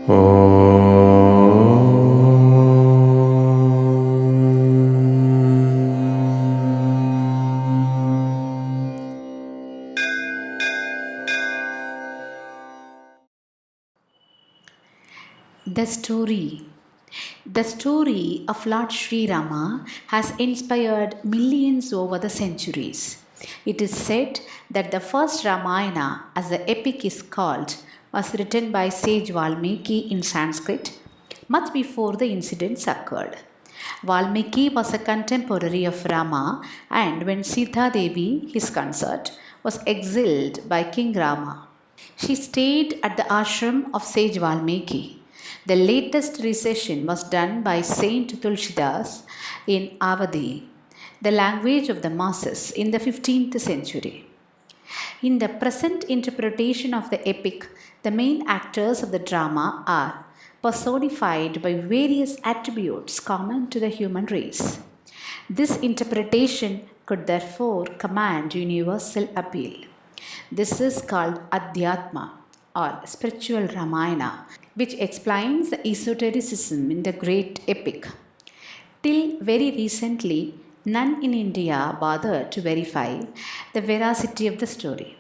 The story. The story of Lord Sri Rama has inspired millions over the centuries. It is said that the first Ramayana, as the epic is called, was written by sage Valmiki in Sanskrit much before the incidents occurred. Valmiki was a contemporary of Rama, and when Sita Devi, his consort, was exiled by King Rama, she stayed at the ashram of sage Valmiki. The latest recension was done by Saint Tulsidas in Avadi, the language of the masses, in the 15th century. In the present interpretation of the epic, the main actors of the drama are personified by various attributes common to the human race. This interpretation could therefore command universal appeal. This is called Adhyatma or spiritual Ramayana, which explains the esotericism in the great epic. Till very recently, none in India bothered to verify the veracity of the story.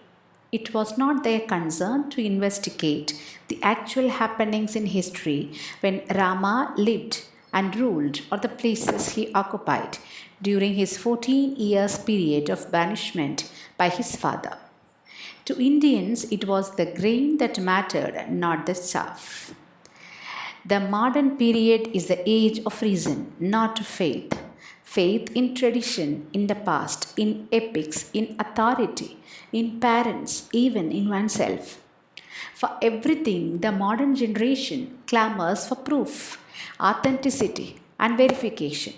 It was not their concern to investigate the actual happenings in history when Rama lived and ruled, or the places he occupied during his 14 years period of banishment by his father. To Indians, it was the grain that mattered, not the chaff. The modern period is the age of reason, not faith. Faith in tradition, in the past, in epics, in authority, in parents, even in oneself. For everything, the modern generation clamors for proof, authenticity, and verification.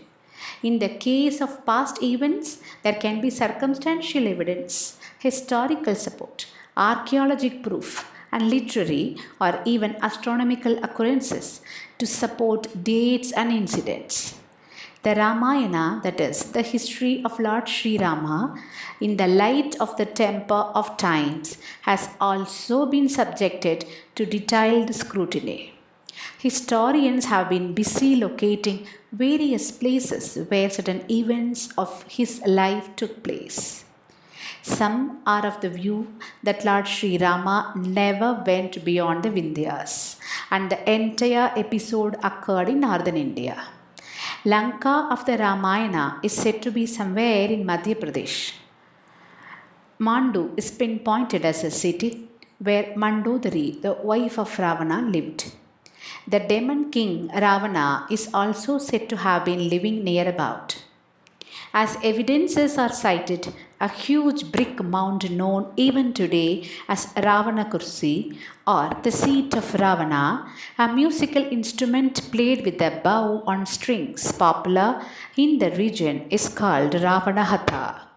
In the case of past events, there can be circumstantial evidence, historical support, archaeological proof, and literary or even astronomical occurrences to support dates and incidents. The Ramayana, that is, the history of Lord Sri Rama, in the light of the temper of times, has also been subjected to detailed scrutiny. Historians have been busy locating various places where certain events of his life took place. Some are of the view that Lord Sri Rama never went beyond the Vindhyas, and the entire episode occurred in northern India. Lanka of the Ramayana is said to be somewhere in Madhya Pradesh. Mandu is pinpointed as a city where Mandodari, the wife of Ravana, lived. The demon king Ravana is also said to have been living near about. As evidences are cited, a huge brick mound known even today as Ravana Kursi or the seat of Ravana, a musical instrument played with a bow on strings popular in the region, is called Ravana Hatha.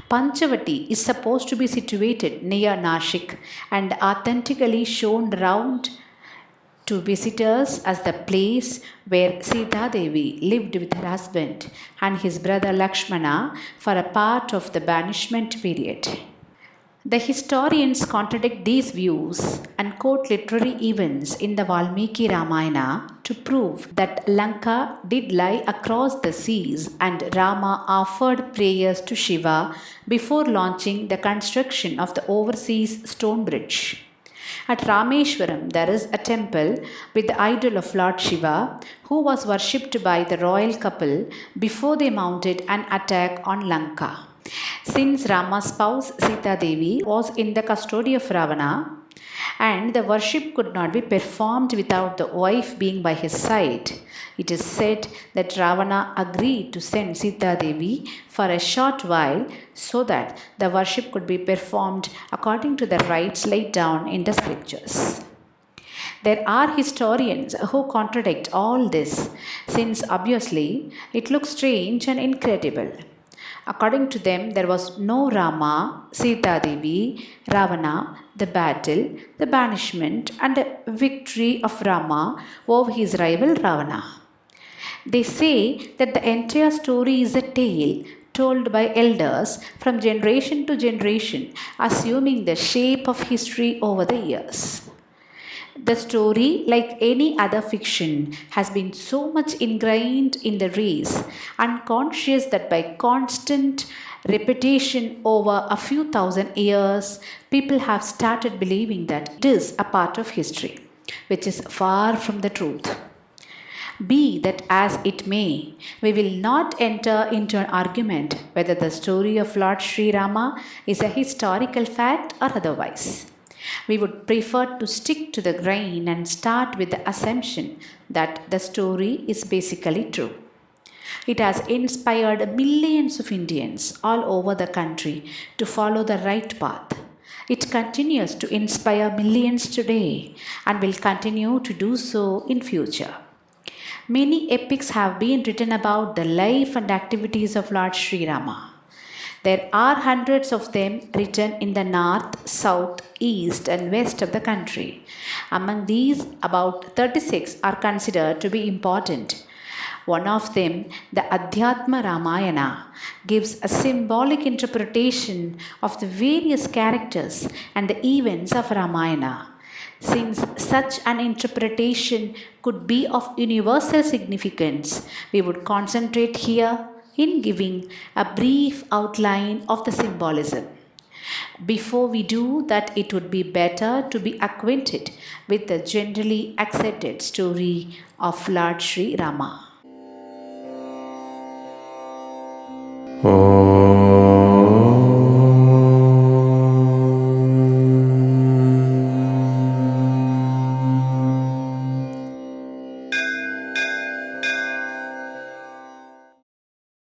Panchavati is supposed to be situated near Nashik and authentically shown round to visitors as the place where Sita Devi lived with her husband and his brother Lakshmana for a part of the banishment period. The historians contradict these views and quote literary events in the Valmiki Ramayana to prove that Lanka did lie across the seas and Rama offered prayers to Shiva before launching the construction of the overseas stone bridge. At Rameshwaram, there is a temple with the idol of Lord Shiva, who was worshipped by the royal couple before they mounted an attack on Lanka. Since Rama's spouse Sita Devi was in the custody of Ravana, and the worship could not be performed without the wife being by his side, it is said that Ravana agreed to send Sita Devi for a short while so that the worship could be performed according to the rites laid down in the scriptures. There are historians who contradict all this, since obviously it looks strange and incredible. According to them, there was no Rama, Sita Devi, Ravana, the battle, the banishment, and the victory of Rama over his rival Ravana. They say that the entire story is a tale told by elders from generation to generation, assuming the shape of history over the years. The story, like any other fiction, has been so much ingrained in the race, unconscious that by constant repetition over a few thousand years, people have started believing that it is a part of history, which is far from the truth. Be that as it may, we will not enter into an argument whether the story of Lord Sri Rama is a historical fact or otherwise. We would prefer to stick to the grain and start with the assumption that the story is basically true. It has inspired millions of Indians all over the country to follow the right path. It continues to inspire millions today and will continue to do so in future. Many epics have been written about the life and activities of Lord Sri Rama. There are hundreds of them written in the north, south, east, and west of the country. Among these, about 36 are considered to be important. One of them, the Adhyatma Ramayana, gives a symbolic interpretation of the various characters and the events of Ramayana. Since such an interpretation could be of universal significance, we would concentrate here in giving a brief outline of the symbolism. Before we do that, it would be better to be acquainted with the generally accepted story of Lord Sri Rama.